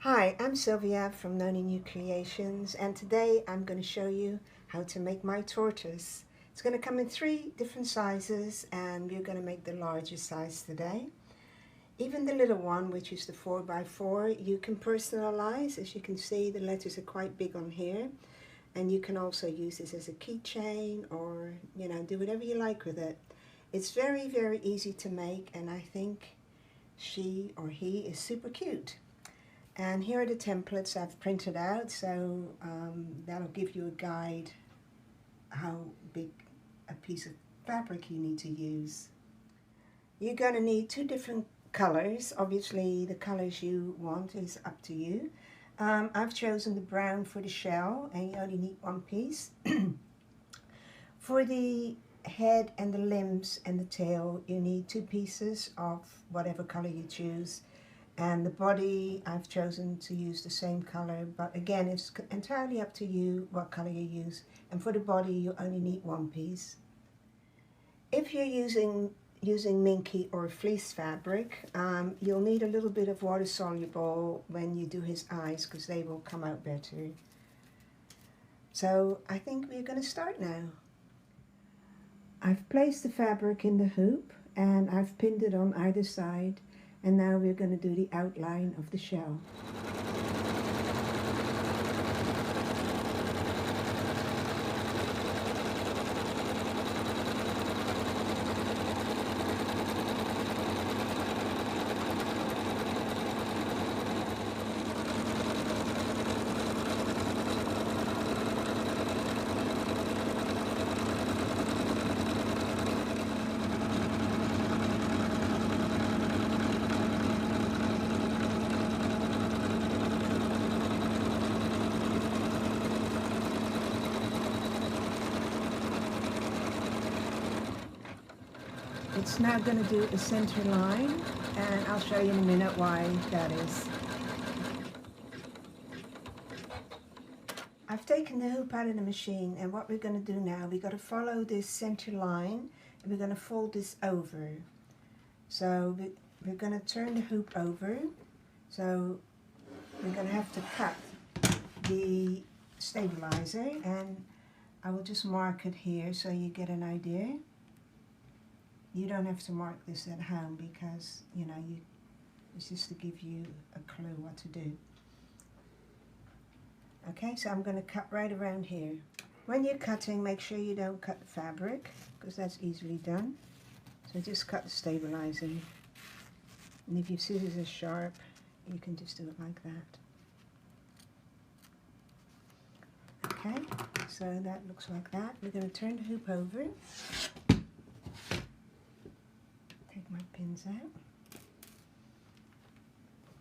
Hi, I'm Sylvia from Noni New Creations, and today I'm going to show you how to make my tortoise. It's going to come in 3 different sizes, and we're going to make the largest size today. Even the little one, which is the 4x4, you can personalize. As you can see, the letters are quite big on here, and you can also use this as a keychain or, do whatever you like with it. It's very, very easy to make, and I think she or he is super cute. And here are the templates I've printed out, so that'll give you a guide how big a piece of fabric you need to use. You're going to need 2 different colors. Obviously the colors you want is up to you. I've chosen the brown for the shell, and you only need 1 piece. For the head and the limbs and the tail, you need 2 pieces of whatever color you choose. And the body, I've chosen to use the same color, but again, it's entirely up to you what color you use. And for the body, you only need 1 piece. If you're using minky or fleece fabric, you'll need a little bit of water soluble when you do his eyes, because they will come out better. So I think we're going to start now. I've placed the fabric in the hoop, and I've pinned it on either side. And now we're going to do the outline of the shell. It's now going to do a center line, and I'll show you in a minute why that is. I've taken the hoop out of the machine, and what we're going to do now, we've got to follow this center line, and we're going to fold this over. So we're going to turn the hoop over, so we're going to have to cut the stabilizer, and I will just mark it here so you get an idea. You don't have to mark this at home because, it's just to give you a clue what to do. Okay, so I'm going to cut right around here. When you're cutting, make sure you don't cut the fabric, because that's easily done. So just cut the stabilizing. And if your scissors are sharp, you can just do it like that. Okay, so that looks like that. We're going to turn the hoop over. Take my pins out,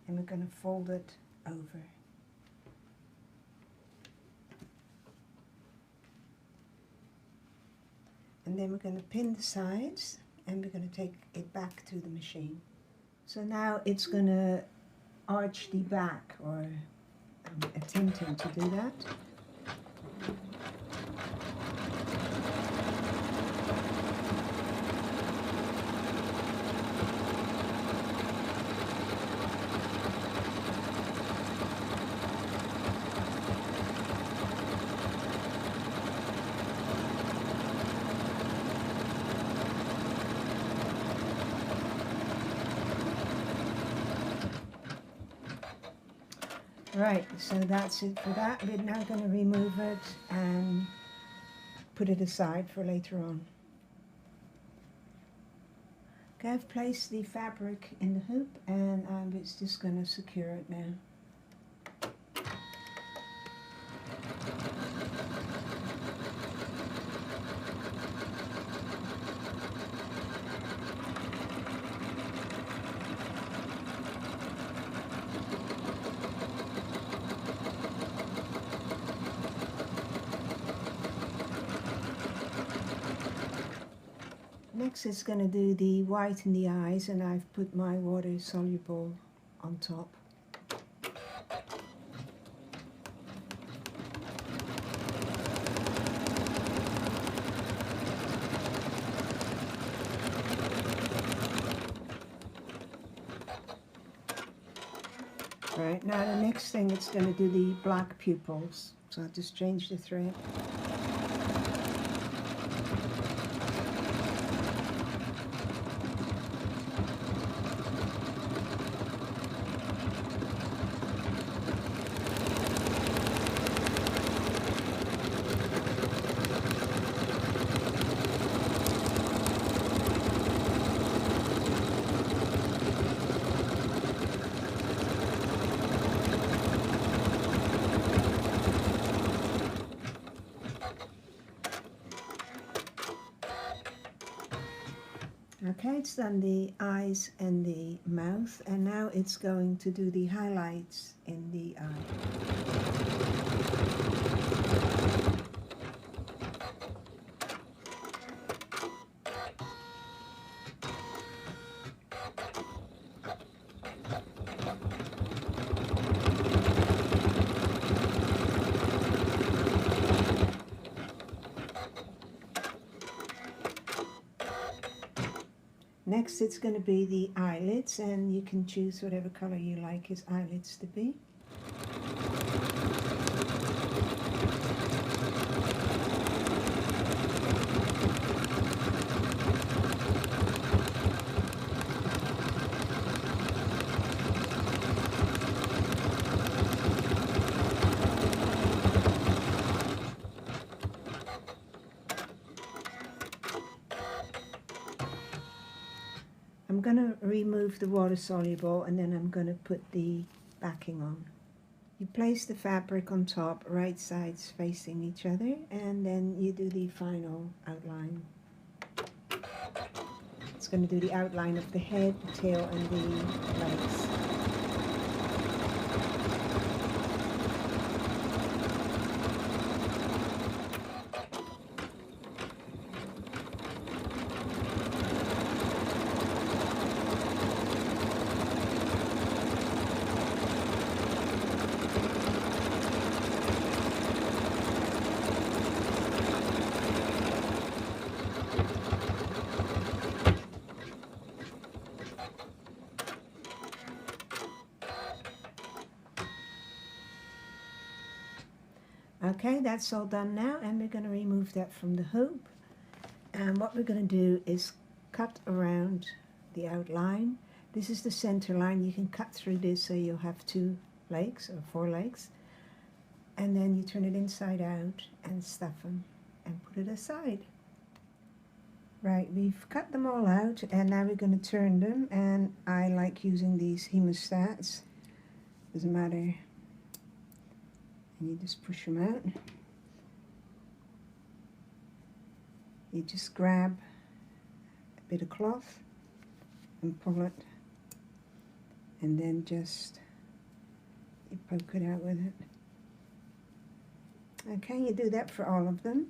and we're going to fold it over. And then we're going to pin the sides, and we're going to take it back to the machine. So now it's going to arch the back, or attempting to do that. Right, so that's it for that. We're now going to remove it and put it aside for later on. Okay, I've placed the fabric in the hoop, and I'm just going to secure it now. Next it's going to do the white in the eyes, and I've put my water soluble on top. Right, now the next thing it's going to do the black pupils. So I'll just change the thread. Okay, it's done the eyes and the mouth, and now it's going to do the highlights in the eye. Next it's going to be the eyelids, and you can choose whatever color you like his eyelids to be. I'm going to remove the water soluble, and then I'm going to put the backing on. You place the fabric on top, right sides facing each other, and then you do the final outline. It's going to do the outline of the head, the tail, and the legs. Okay, that's all done now, and we're going to remove that from the hoop. And what we're going to do is cut around the outline. This is the center line. You can cut through this so you'll have 2 legs or 4 legs. And then you turn it inside out and stuff them and put it aside. Right, we've cut them all out, and now we're going to turn them, and I like using these hemostats. Doesn't matter. And you just push them out. You just grab a bit of cloth and pull it, and then just you poke it out with it. Okay, you do that for all of them.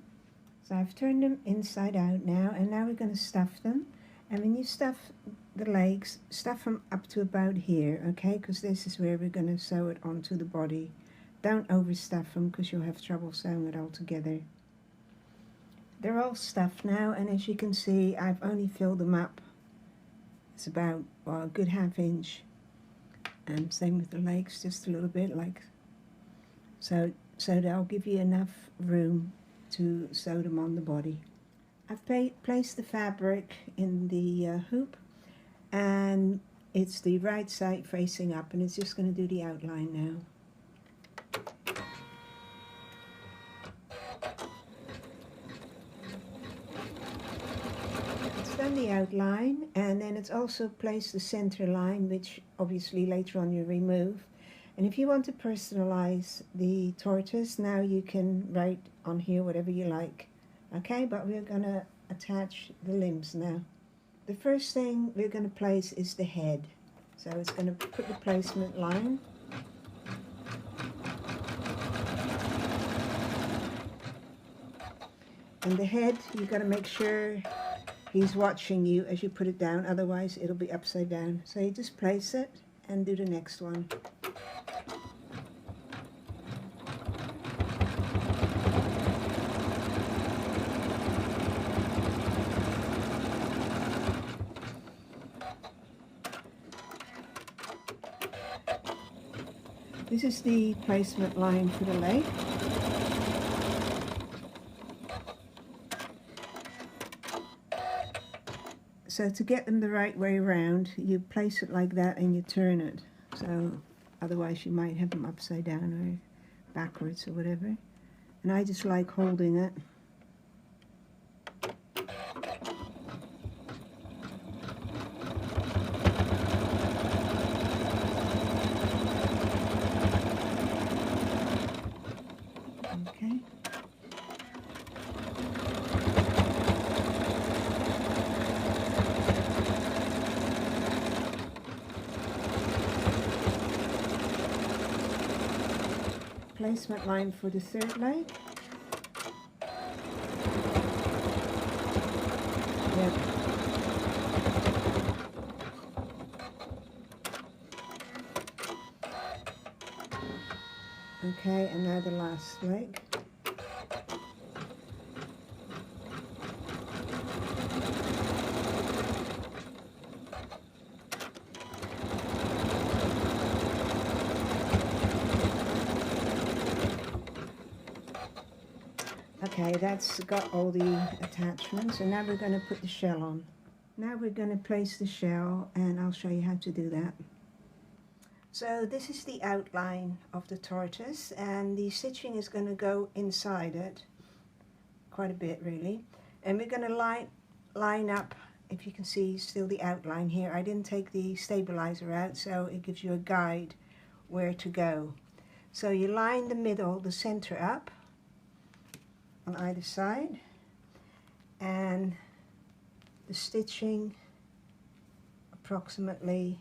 So I've turned them inside out now, and now we're going to stuff them. And when you stuff the legs, stuff them up to about here, okay, because this is where we're going to sew it onto the body. Don't overstuff them because you'll have trouble sewing it all together. They're all stuffed now, and as you can see, I've only filled them up. It's about, well, a good ½ inch. And same with the legs, just a little bit, like so they'll give you enough room to sew them on the body. I've placed the fabric in the hoop, and it's the right side facing up, and it's just going to do the outline now. Done the outline, and then it's also placed the center line, which obviously later on you remove. And if you want to personalize the tortoise, now you can write on here whatever you like. Okay, but we're going to attach the limbs now. The first thing we're going to place is the head. So it's going to put the placement line. And the head, you've got to make sure he's watching you as you put it down, otherwise it'll be upside down. So you just place it and do the next one. This is the placement line for the leg. So to get them the right way around, you place it like that and you turn it. So otherwise you might have them upside down or backwards or whatever. And I just like holding it. Okay. Placement line for the third leg. Yep. Okay, and now the last leg. Okay, that's got all the attachments, and now we're going to put the shell on. Now we're going to place the shell, and I'll show you how to do that. So this is the outline of the tortoise, and the stitching is going to go inside it, quite a bit really. And we're going to line up, if you can see still the outline here. I didn't take the stabilizer out, so it gives you a guide where to go. So you line the middle, the center up, on either side, and the stitching approximately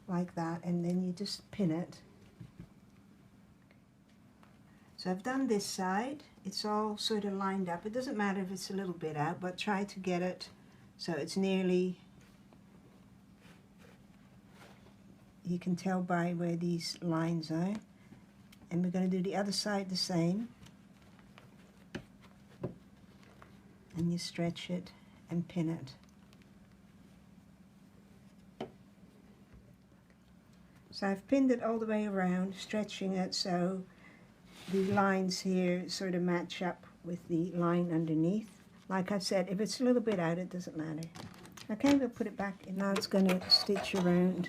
like that, and then you just pin it. So I've done this side, it's all sort of lined up. It doesn't matter if it's a little bit out, but try to get it so it's nearly, you can tell by where these lines are. And we're going to do the other side the same. And you stretch it and pin it. So I've pinned it all the way around, stretching it so the lines here sort of match up with the line underneath. Like I said, if it's a little bit out, it doesn't matter. Okay, we'll put it back in. Now it's going to stitch around.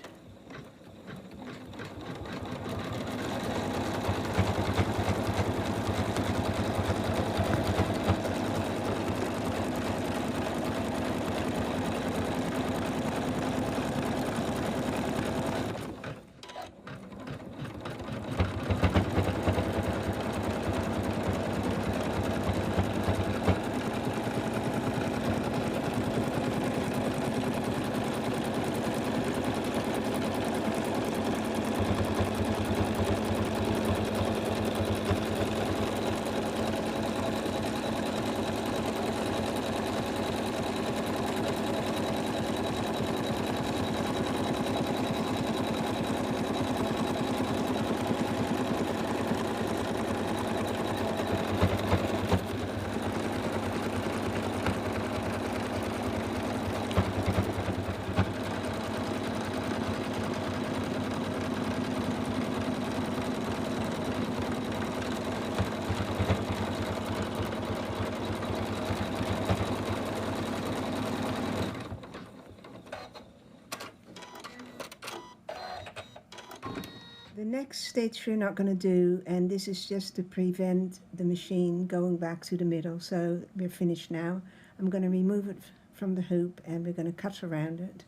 The next stitch we're not going to do, and this is just to prevent the machine going back to the middle, so we're finished now. I'm going to remove it from the hoop and we're going to cut around it.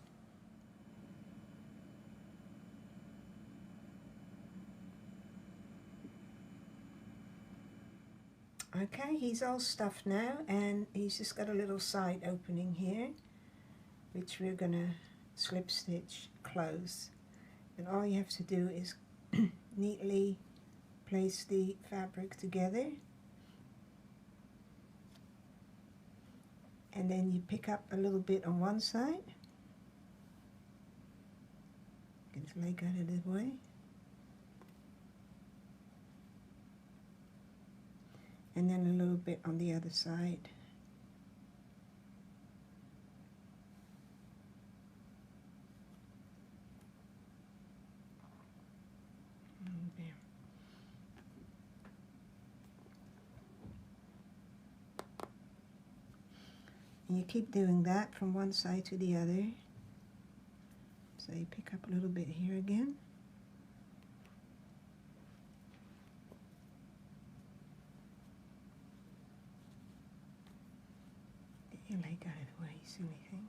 Okay, he's all stuffed now, and he's just got a little side opening here, which we're going to slip stitch close. And all you have to do is neatly place the fabric together, and then you pick up a little bit on one side, get his leg out of the way, and then a little bit on the other side. There. And you keep doing that from one side to the other. So you pick up a little bit here again. You lay that out of the way, you silly thing.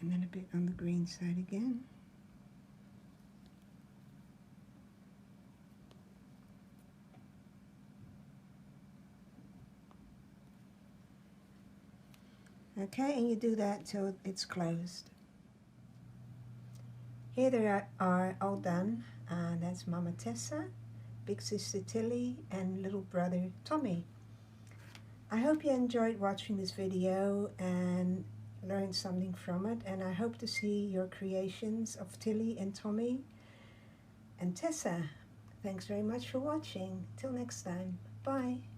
And then a bit on the green side again. Okay, and you do that till it's closed. Here they are all done. That's Mama Tessa, big sister Tillie, and little brother Tommy. I hope you enjoyed watching this video and learned something from it, and I hope to see your creations of Tillie and Tommy and Tessa. Thanks very much for watching. Till next time. Bye.